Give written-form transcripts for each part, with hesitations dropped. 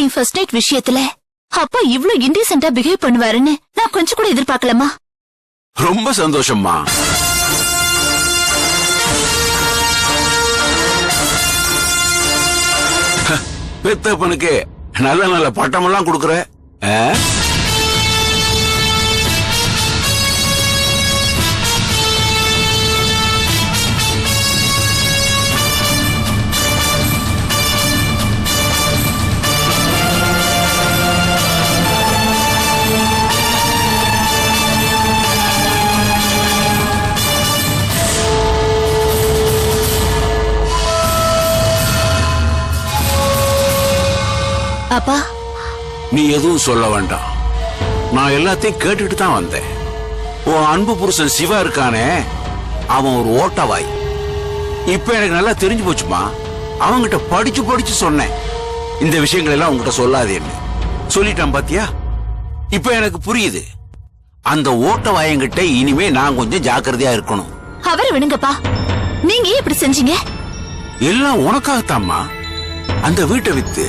என் first night விஷயத்துல அப்பா இவ்ளோ இன்டீசென்ட்டா பிஹேவ் பண்ணுவாருன்னு நான் கொஞ்சம் கூட எதிர்பார்க்கலாமா? ரொம்ப சந்தோஷம்மா. பெத்தப்பனுக்கு நல்ல நல்ல பட்டமெல்லாம் கொடுக்கற. அப்பா, நீ எதுவும் சொல்ல வேண்டாம். நான் எல்லாத்தையும் கேட்டுட்டு தான் வந்தேன். உன் அன்பு புருஷன் சிவா இருக்கானே, அவன் ஒரு ஓட்டவாய். இப்ப எனக்கு நல்லா தெரிஞ்சு போச்சுமா. அவங்கிட்ட படிச்சு படிச்சு சொன்னேன், இந்த விஷயங்கள் எல்லாம் உங்ககிட்ட சொல்லாதேன்னு. சொல்லிட்டான் பாத்தியா? இப்ப எனக்கு புரியுது. அந்த ஓட்டவாயங்கிட்ட இனிமே நான் கொஞ்சம் ஜாக்கிரதையா இருக்கணும். அவரை விடுங்கப்பா. நீங்க ஏன் இப்படி செஞ்சீங்க? எல்லாம் உனக்காகத்தாம்மா. அந்த வீட்டை வித்து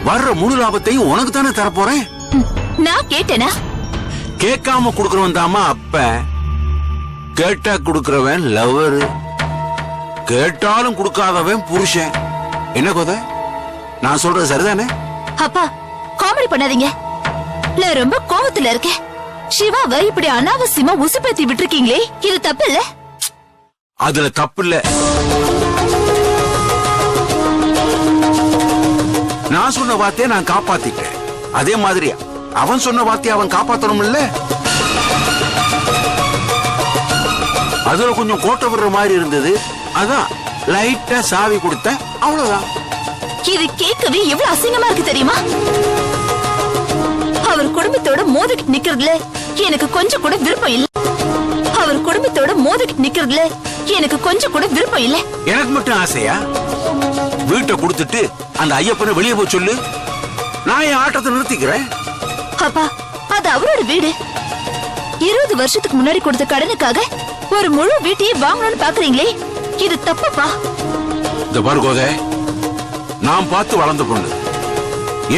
வர்ற முழு லாபத்தையும் உனக்கு தானே தரப்போறேன். நான் கேட்டேனா? கேட்காம குடுக்கறவன் தாமா அப்ப. கேட்டா குடுக்கறவன் லவர், கேட்டாலும் குடுக்காதவன் புருஷன். என்ன கோத, நான் சொல்றது சரிதானே? அப்பா, காமெடி பண்ணாதீங்க. நான் ரொம்ப கோவத்துல இருக்கேன். சிவாவை இப்படி அனாவசியமா உசுப்பேத்தி விட்டுருக்கீங்களே, இது தப்பு இல்ல? அதுல தப்பு இல்ல. நான் சொன்ன வார்த்தையை நான் காப்பாத்திட்டேன். அதே மாதிரி அவன் சொன்ன வார்த்தையை அவன் காப்பாத்தணும் இல்ல? அதுல கொஞ்சம் கோட்டை விடுற மாதிரி இருந்தது. அதான் லைட்டா சாவி கொடுத்த, அவ்வளவுதான். இது கேட்கவே எவ்வளவு அசிங்கமா இருக்கு தெரியுமா? அவர் குடும்பத்தோட மோதிக்கிட்டு நிக்கிறதுல எனக்கு கொஞ்சம் கூட விருப்பம் இல்ல. அவர் குடும்பத்தோட மோதிக்கிட்டு நிக்கிறதுல எனக்கு கொஞ்சம் கூட விருப்பம் இல்ல. எனக்கு மட்டும் ஆசையா? வீட்டை கொடுத்துட்டு அந்த ஐயப்பனை வெளியே போய் சொல்லு, நான் என் ஆட்டத்தை நிறுத்திக்கிறேன். அப்பா, அது அவரோட வீடு. 20 வருஷத்துக்கு முன்னாடி கொடுத்த கடனுக்காக ஒரு முழு வீட்டையே வாங்கணும்னு பாக்குறீங்களே, இது தப்புப்பா. இந்த பாருகோதே, நான் பார்த்து வளர்ந்த பொண்ணு,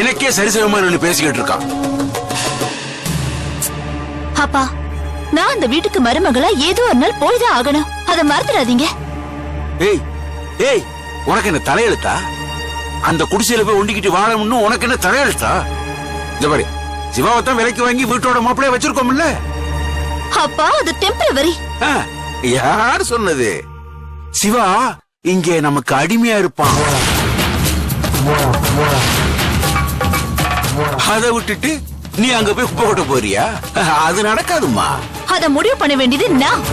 எனக்கே சரிசமமா நின்னு பேசிக்கிட்டு இருக்கா. அப்பா, நான் அந்த வீட்டுக்கு மருமகளா ஏதோ ஒரு நாள் போய்தான் ஆகணும். அதை மறந்துடாதீங்க. ஏய் ஏய், உனக்கு என்ன தலையெழுத்தா? அந்த குடிசையில போய் ஒண்டிக்கிட்டு வாழணும்னு உனக்கு என்ன தலையெழுத்தா? இந்த பாரு, சிவாவை தான் விலைக்கு வாங்கி வீட்டோட மாப்பிளைய வச்சிருக்கோம்ல. அப்பா, அது டெம்பரவரி. யார் சொன்னது? சிவா இங்கே நமக்கு அடிமையா இருப்பான். அதை விட்டுட்டு நீ அங்க போய் குப்பை கொட்ட போறியா? அது நடக்காதுமா. அதை முடிவு பண்ண வேண்டியது நான்.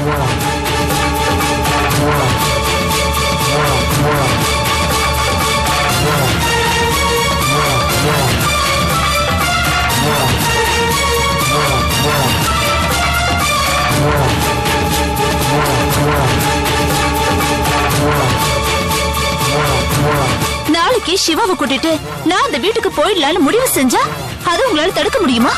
நாளைக்கு சிவாவை கூட்டிட்டு நான் அந்த வீட்டுக்கு போயிடலான்னு முடிவு செஞ்சா அது உங்களால தடுக்க முடியுமா?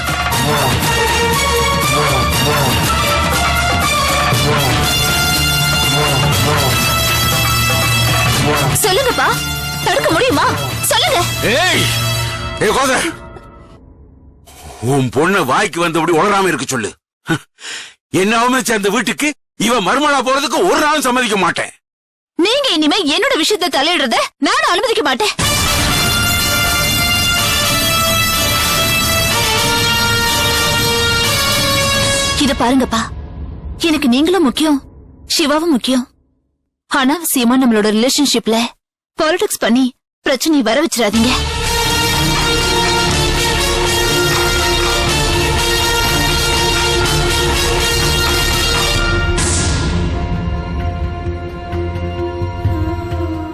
சொல்லுங்கப்பா, தடுக்க முடியுமா? சொல்லுங்க. ஏய் ஏய் கோத, உன் பொண்ணு வாய்க்கு வந்தபடி உளராம இருக்கு சொல்லு. என்ன சேர்ந்த வீட்டுக்கு இவன் மருமலா போறதுக்கு ஒரு நாளும் சம்மதிக்க மாட்டேன். நீங்க இனிமே என்னோட விஷயத்தை தலையிடுறத நானும் அனுமதிக்க மாட்டேன். இத பாருங்கப்பா, எனக்கு நீங்களும் முக்கியம், சிவாவும் முக்கியம். அனாவசியமா நம்மளோட ரிலேஷன்ஷிப்ல பாலிடிக்ஸ் பண்ணி பிரச்சனை வர வச்சிடாதீங்க.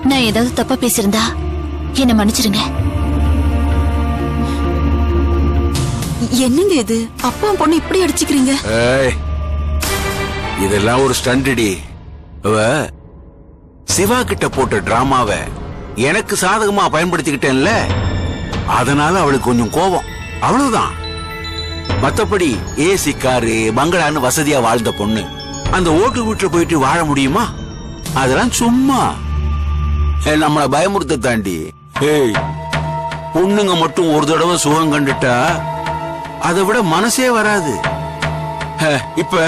நான் ஏதாவது தப்பா பேசியிருந்தா என்ன மன்னிச்சிருங்க. என்னங்க இது? அப்பா பொண்ணு இப்படி அடிச்சுக்கிறீங்க? இதெல்லாம் ஒரு ஸ்டண்டி. சிவா கிட்ட போட்ட டிராமாவை எனக்கு சாதகமா பயன்படுத்திக்கிட்டேன்ல, அதனால அவளுக்கு கொஞ்சம் கோபம், அவ்வளவுதான். மத்தபடி ஏசி காரு பங்களான்னு வசதியா வாழ்ந்த பொண்ணு அந்த ஓட்டு வீட்டுல போயிட்டு வாழ முடியுமா? அதெல்லாம் சும்மா நம்மள பயமுறுத்த தாண்டி. பொண்ணுங்க மட்டும் ஒரு தடவை சுகம் கண்டுட்டா அதை விட மனசே வராது. இப்ப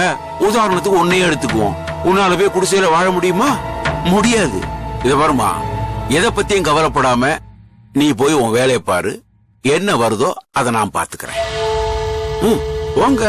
உதாரணத்துக்கு உன்னையே எடுத்துக்குவோம். உன்னால போய் குடிசையில வாழ முடியுமா? முடியாது. இத வருமா, எதை பத்தியும் கவலைப்படாம நீ போய் உன் வேலையை பாரு. என்ன வருதோ அதை நான் பாத்துக்கிறேன். வாங்க.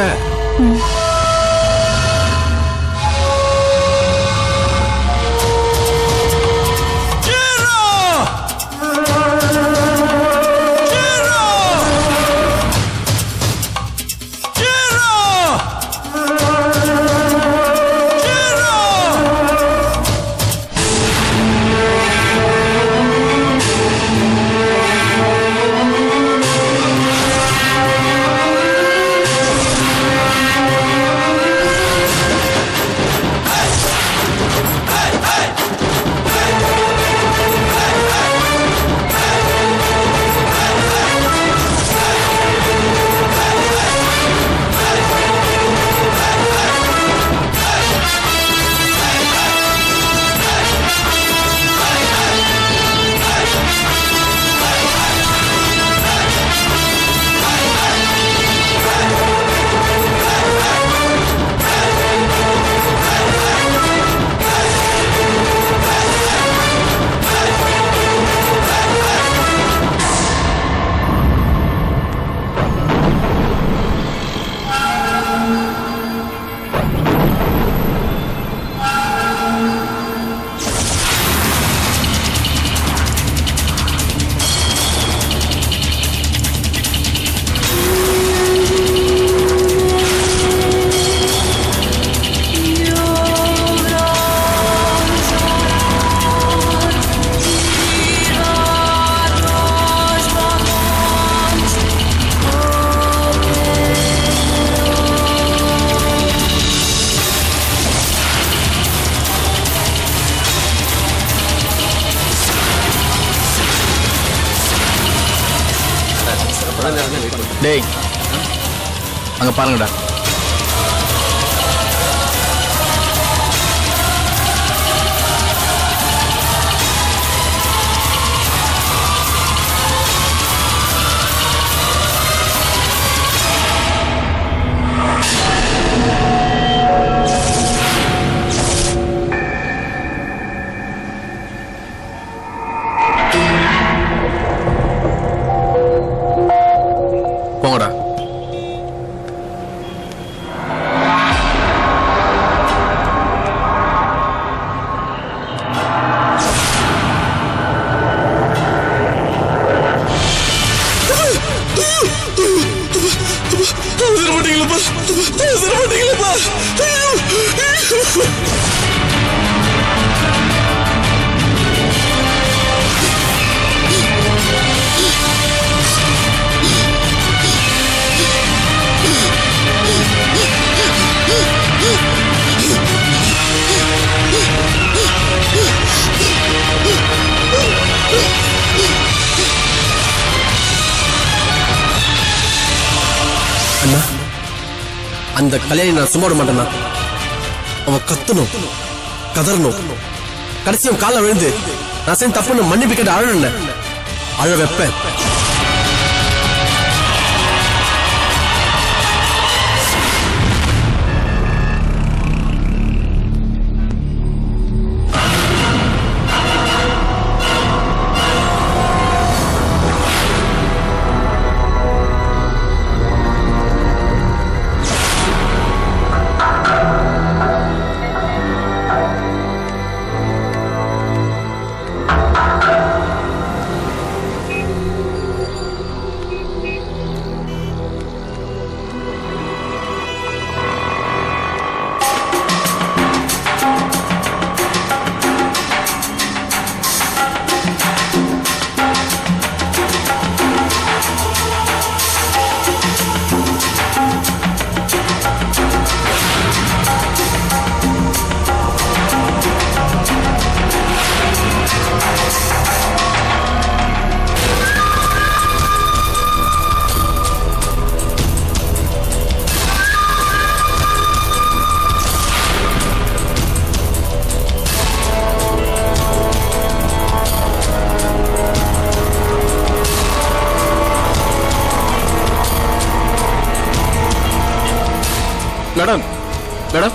டேய், அங்க பாருங்கடா. போங்கடா. அண்ணா, அந்த கல்யாணி நான் சும்மா விட மாட்டேன்னா. அவ கத்தணும், கதறணும், கடைசி அவன் கால விழுந்து நான் செய்ய தப்புன்னு மன்னிப்பு கேட்டு அழணும். அழ வைப்பேன். மேடம் மேடம்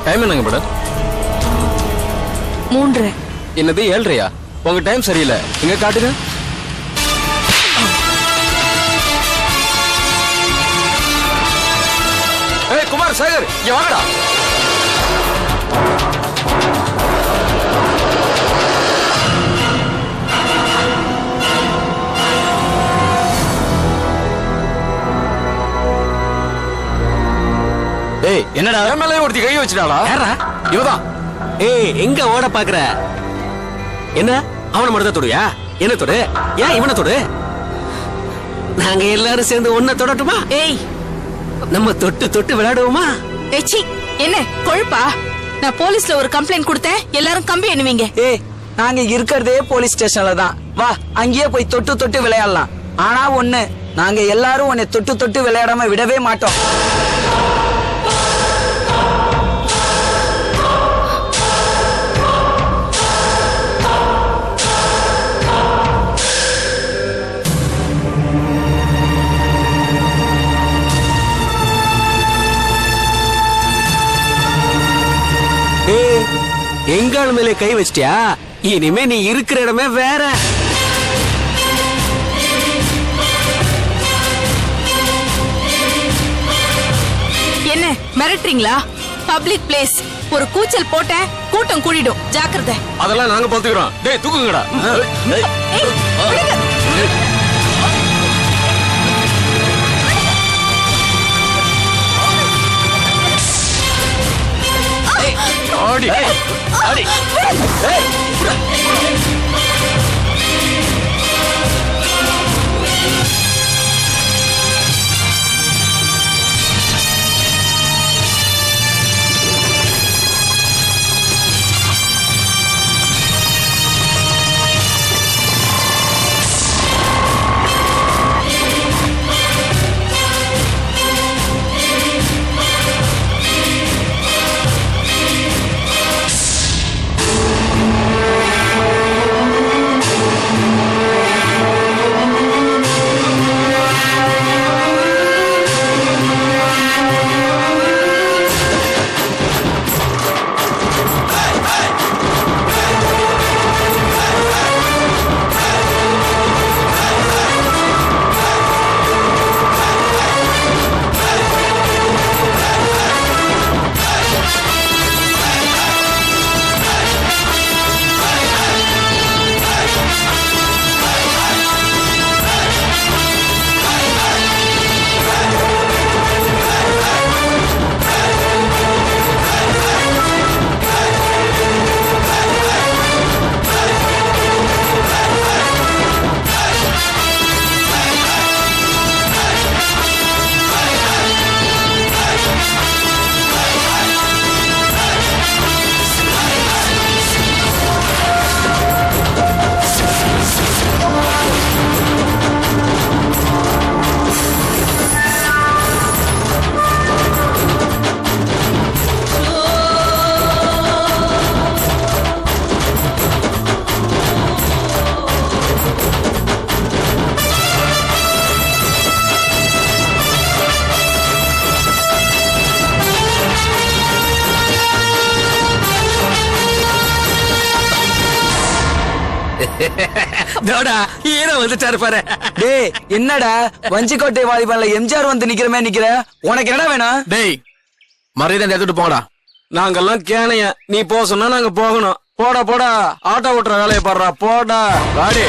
டைம் என்னங்க மேடம்? 3:30. என்னது 7:30? உங்க டைம் சரியில்லை, இங்க காட்டுங்க. ஏய் குமார், சேகர், இங்க வாங்கடா. ஏய் என்னடா மேலே ஒருத்தி கை வச்சிட்டாளா? யாரா? இவதான். ஏய் எங்க ஓட பாக்குற? என்ன அவனை மட்டும் தான் தொடுயா? என்ன தொடு? ஏன் இவனை தொடு? நாங்க எல்லாரும் சேர்ந்து ஒன்ன தொடட்டுமா? ஏய் நம்ம தொட்டு தொட்டு விளையாடுவோமா? ஏச்சி, என்ன கொழுப்பா? நான் போலீஸ்ல ஒரு கம்ப்ளைண்ட் கொடுத்தேன், எல்லாரும் கம்பி எண்ணுவீங்க. ஏய் நாங்க இருக்கிறதே போலீஸ் ஸ்டேஷன்ல தான். வா அங்கேயே போய் தொட்டு தொட்டு விளையாடலாம். ஆனா ஒண்ணு, நாங்க எல்லாரும் உன்னை தொட்டு தொட்டு விளையாடாம விடவே மாட்டோம். எங்கால மேலே கை வச்சிட்டியா? இனிமே நீ இருக்கிற இடமே வேற. என்ன மிரட்டுறீங்களா? பப்ளிக் பிளேஸ், ஒரு கூச்சல் போட்ட கூட்டம் கூடிடும், ஜாக்கிரதை. அதெல்லாம் நாங்க பாத்துக்கிறோம். டேய் தூக்குங்கடா. ஏய், விடுங்க. ஆடி ஆடி. தோடா ஹீரோ வந்துட்டாரு பாரு. டேய் என்னடா வஞ்சிக்கோட்டை வாலிபான்ல எம்ஜிஆர் வந்து நிக்கிறமே நிக்கிற? உனக்கு என்ன வேணும்? டேய் மரியாதை எடுத்துட்டு போடா. நாங்கெல்லாம் கேனைய, நீ போ சொன்னா நாங்க போகணும். போடா போடா, ஆட்டோ ஓட்டுற வேலையை பாடுறா. போடா வாடி.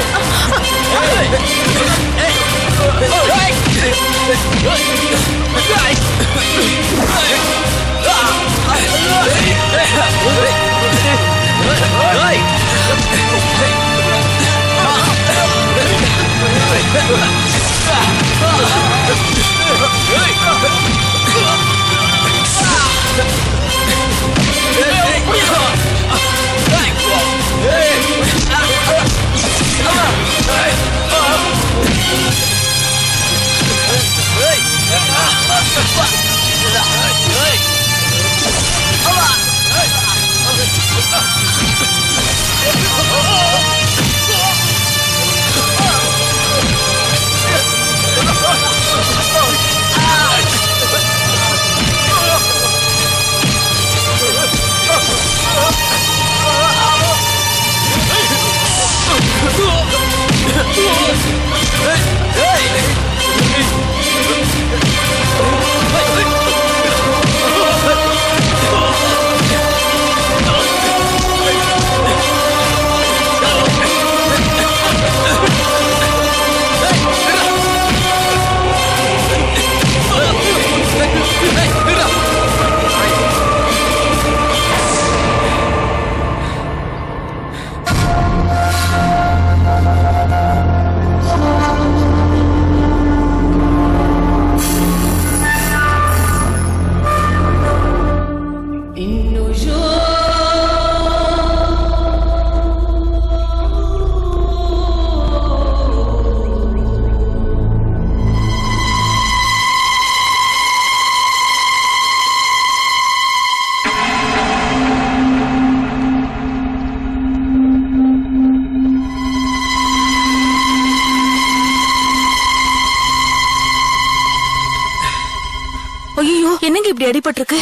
ஐயோ என்னங்க இப்படி அடிபட்டிருக்கு?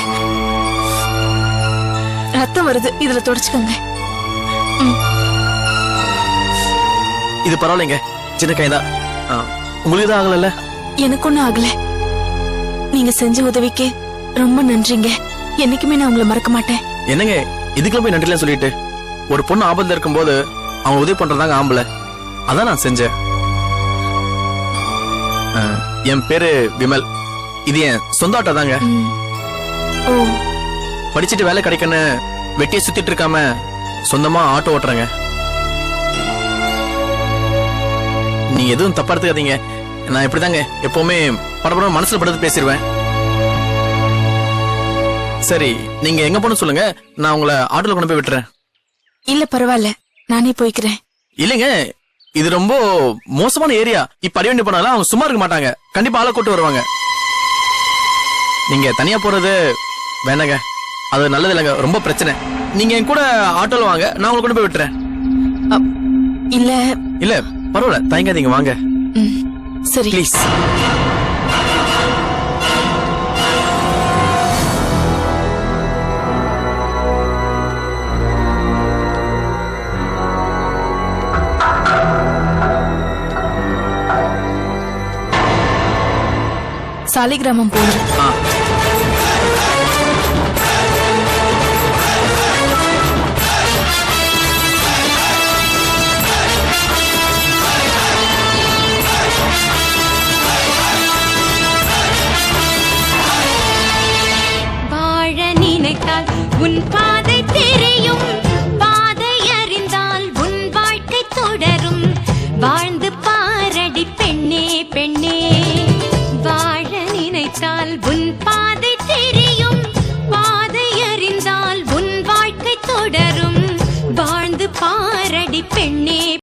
ரத்தம் வருது, இதுல தொடச்சுக்கோங்க. இது பரவாயில்லைங்க, சின்ன கைதான். உங்களுக்கு தான் ஆகல? எனக்கு ஒண்ணும் ஆகல. நீங்க செஞ்ச உதவிக்கு ரொம்ப நன்றிங்க. என்னைக்குமே நான் உங்களை மறக்க மாட்டேன். என்னங்க இதுக்குள்ள போய் நன்றிலாம் சொல்லிட்டு, ஒரு பொண்ணு ஆபத்துல இருக்கும்போது அவங்க உதவி பண்றதாங்க ஆம்பளை. அதான் நான் செஞ்சேன். என் பேரு விமல். இது என் சொந்த ஆட்டோ தாங்க. ஓ, படிச்சுட்டு வேலை கிடைக்கன்னு வெட்டியை சுத்திட்டு இருக்காம சொந்தமா ஆட்டோ ஓட்டுறேங்க. நீங்க எதுவும் தப்பா எடுத்துக்காதீங்க. நான் இப்படிதாங்க எப்பவுமே படப்படம் மனசுல படுத்து பேசிடுவேன். சரி, நீங்க எங்க போன சொல்லுங்க, நான் உங்களை ஆட்டோல கொண்டு போய் விட்டுறேன். இல்ல பரவாயில்ல, நானே போய்க்கிறேன். இல்லைங்க, இது ரொம்ப மோசமான ஏரியா. இப்ப அடி வண்டி போனாலும் அவங்க சும்மா இருக்க மாட்டாங்க. கண்டிப்பா ஆளை கூட்டு வருவாங்க. நீங்க தனியா போறது வேணாங்க, அது நல்லது இல்லைங்க, ரொம்ப பிரச்சனை. நீங்க என் கூட ஆட்டோல வாங்க, நான் உங்களை கொண்டு போய் விட்டுறேன். இல்ல இல்ல பரவாயில்ல, தயங்காதீங்க, வாங்க சரி. ப்ளீஸ். சாலிகிராமம் போறேன். வாழ நினைத்தால் உன் பாதை